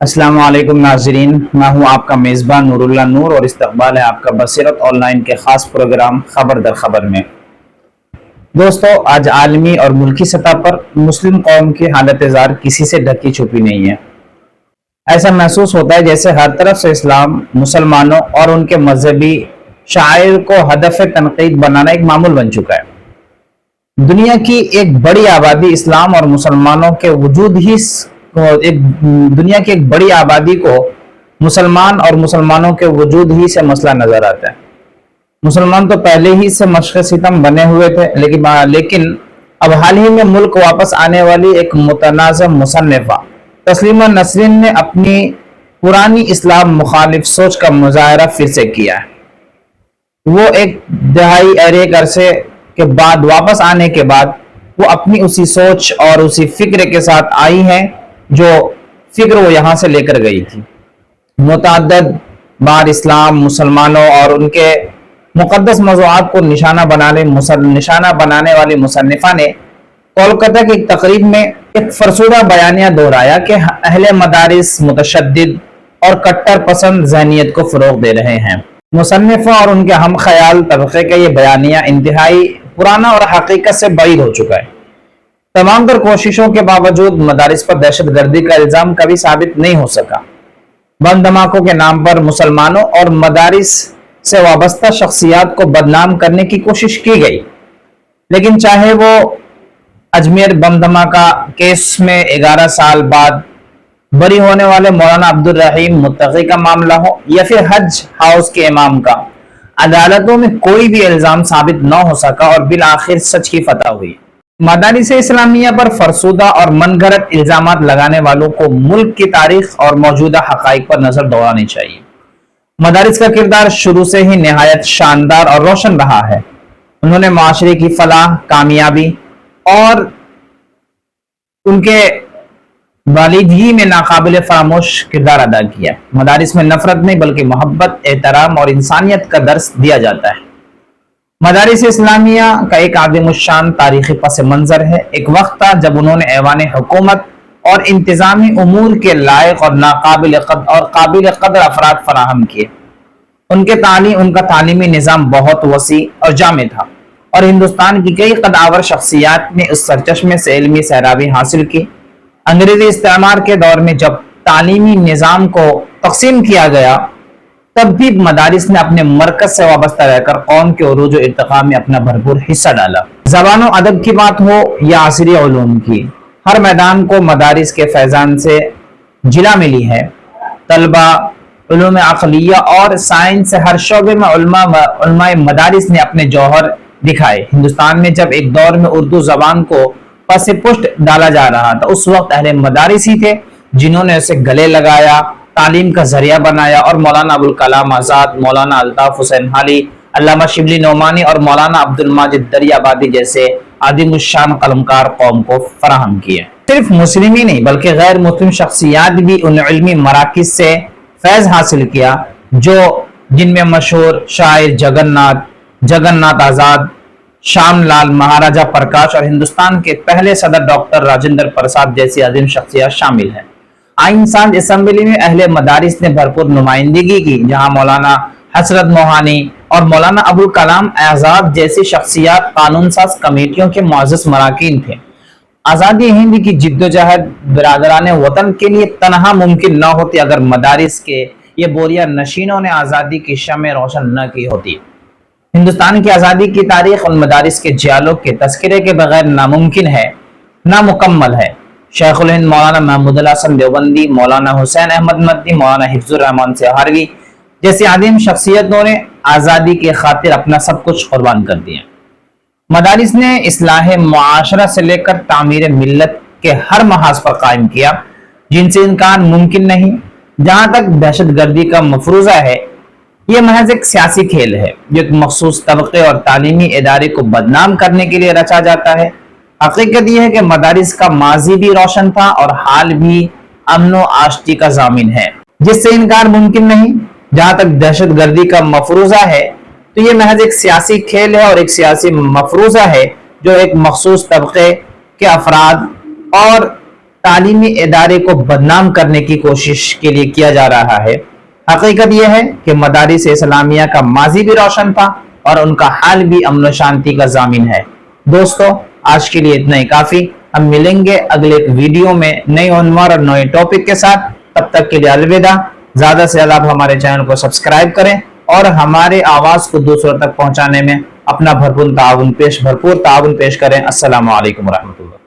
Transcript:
अस्सलाम वालेकुम नाज़रीन, मैं हूं आपका मेज़बान नूरुल्लाह नूर और इस्तक़बाल है आपका बसीरत ऑनलाइन के ख़ास प्रोग्राम खबर दर खबर में। दोस्तों, आज आलमी और मुल्की सतह पर मुस्लिम कौम की हालत ज़ार किसी से ढकी छुपी नहीं है। ऐसा महसूस होता है जैसे हर तरफ से इस्लाम, मुसलमानों और उनके मजहबी शायर को हदफ तनकीद बनाना एक मामूल बन चुका है। दुनिया की एक बड़ी आबादी इस्लाम और मुसलमानों के वजूद ही दुनिया की एक बड़ी आबादी को मुसलमान और मुसलमानों के वजूद ही से मसला नजर आता है। मुसलमान तो पहले ही से मशक़ सितम बने हुए थे, लेकिन अब हाल ही में मुल्क वापस आने वाली एक मुतनाज़ मुसन्निफ़ा तस्लीमा नसरीन ने अपनी पुरानी इस्लाम मुखालिफ सोच का मुज़ाहरा फिर से किया है। वो एक दहाई एक अरसे के बाद वापस आने के बाद वो अपनी उसी सोच और उसी फिक्र के साथ आई हैं जो फिक्र वो यहाँ से लेकर गई थी। मुतअद्दिद बार इस्लाम, मुसलमानों और उनके मुक़द्दस मज़ूआत को निशाना बनाने वाली मुसन्निफ़ा ने कोलकाता की एक तकरीब में एक फरसुदा बयानिया दोहराया कि अहले मदारिस मुतशद्दिद और कट्टर पसंद ज़हनियत को फ़रोग़ दे रहे हैं। मुसन्निफ़ा और उनके हम ख्याल तबक़े का ये बयानिया इंतहाई पुराना और हकीकत से बाइद हो चुका है। तमाम तर कोशिशों के बावजूद मदारिस पर दहशत गर्दी का इल्ज़ाम कभी साबित नहीं हो सका। बम धमाकों के नाम पर मुसलमानों और मदारिस से वाबस्ता शख्सियात को बदनाम करने की कोशिश की गई, लेकिन चाहे वो अजमेर बम धमाका केस में 11 साल बाद बरी होने वाले मौलाना अब्दुल रहीम मुत्तकी का मामला हो या फिर हज हाउस के इमाम का, अदालतों में कोई भी इल्ज़ाम साबित न हो सका और बिल आखिर सच की फतह हुई। मदारिस इस्लामिया पर फरसुदा और मनगढ़ंत इल्जामात लगाने वालों को मुल्क की तारीख और मौजूदा हकाइक पर नजर दौड़ानी चाहिए। मदारिस का किरदार शुरू से ही निहायत शानदार और रोशन रहा है। उन्होंने माशरे की फलाह, कामयाबी और उनके वालिदगी में नाकाबिल फरामोश किरदार अदा किया। मदारिस में नफरत नहीं बल्कि मोहब्बत, एहतराम और इंसानियत का दर्स दिया जाता है। मदारिस इस्लामिया का एक आदिमुशान तारीखी पस मंजर है। एक वक्त था जब उन्होंने ऐवान हुकूमत और इंतजामी उमूर के लायक और काबिल कदर अफराद फराहम किए। उनका तालीमी निज़ाम बहुत वसी और जामे था और हिंदुस्तान की कई कदावर शख्सियात ने उस सरचश्मे से इल्मी सहराबी हासिल की। अंग्रेजी इस्तेमार के दौर में जब तालीमी निज़ाम को तकसीम किया गया, तब भी मदारिस ने अपने मरकज से वाबस्ता रहकर कौम के उरूज और इर्तिका में अपना भरपूर हिस्सा डाला। ज़बान और अदब की बात हो या आसरी उलूम की, हर मैदान को मदारिस के फैजान से जिला मिली है। तलबा, उलूम अक़लिया और साइंस से हर शोबे में उलमाए मदारिस ने अपने जौहर दिखाए। हिंदुस्तान में जब एक दौर में उर्दू ज़बान को पसे पुष्ट डाला जा रहा था, उस वक्त अहले मदारिस ही थे जिन्होंने उसे गले लगाया, तालीम का जरिया बनाया और मौलाना अबुल कलाम आज़ाद, मौलाना अल्ताफ हुसैन हाली, अल्लामा शिबली नोमानी और मौलाना अब्दुल माजिद दरियाबादी जैसे आदिमुशान कलमकार कौम को फराहम किए। सिर्फ मुस्लिम ही नहीं बल्कि गैर मुस्लिम शख्सियात भी उन इल्मी मराकिज से फैज हासिल किया जिनमें मशहूर शायर जगन्नाथ आज़ाद, श्यामलाल, महाराजा प्रकाश और हिंदुस्तान के पहले सदर डॉक्टर राजेंद्र प्रसाद जैसी अजीम शख्सियत शामिल है। आइन साज असेंबली में अहले मदारिस ने भरपूर नुमाइंदगी की, जहां मौलाना हसरत मोहानी और मौलाना अबुल कलाम आज़ाद जैसी शख्सियात कानून साज कमेटियों के मुअज़्ज़ज़ मराकीन थे। आज़ादी हिंद की जिद्दोजहद बिरादरान वतन के लिए तनहा मुमकिन न होती अगर मदारिस के ये बोरिया नशीनों ने आज़ादी की शम्ह रोशन न की होती। हिंदुस्तान की आज़ादी की तारीख उन मदारिस के जियालों के तस्करे के बगैर नामुमकिन है, नामुकम्मल है। शेखुल हिंद मौलाना महमूदुल हसन देवबंदी, मौलाना हुसैन अहमद मदनी, मौलाना हिफ्जुर रहमान सेहारवी जैसी आदिम शख्सियतों ने आज़ादी की खातिर अपना सब कुछ कुर्बान कर दिया। मदारिस ने इस्लाह मुआशरा से लेकर तामीर मिल्लत के हर महाज पर कायम किया, जिनसे इनकार मुमकिन नहीं। जहाँ तक दहशत गर्दी का मफरूजा है, यह महज एक सियासी खेल है जो एक मखसूस तबके और तालीमी इदारे को बदनाम करने के लिए रचा जाता है। हकीकत यह है कि मदारिस का माजी भी रोशन था और हाल भी अमन व आश्ती का जामिन है, जिससे इनकार मुमकिन नहीं। जहां तक दहशत गर्दी का मफरूजा है, तो ये महज एक सियासी खेल है और एक सियासी मफरूजा है जो एक मखसूस तबके के अफराद और تعلیمی ادارے کو بدنام کرنے کی کوشش کے لیے کیا جا رہا ہے۔ حقیقت یہ ہے کہ مدارس اسلامیہ کا ماضی بھی روشن تھا اور ان کا حال بھی امن و شانتی کا ضامن ہے۔ دوستو، آج کے لیے اتنا ہی کافی۔ ہم ملیں گے اگلے ایک ویڈیو میں نئے عنوان اور نئے ٹاپک کے ساتھ۔ تب تک کے لیے الوداع۔ زیادہ سے زیادہ آپ ہمارے چینل کو سبسکرائب کریں اور ہمارے آواز کو دوسروں تک پہنچانے میں اپنا بھرپور تعاون پیش کریں۔ السلام علیکم ورحمۃ اللہ۔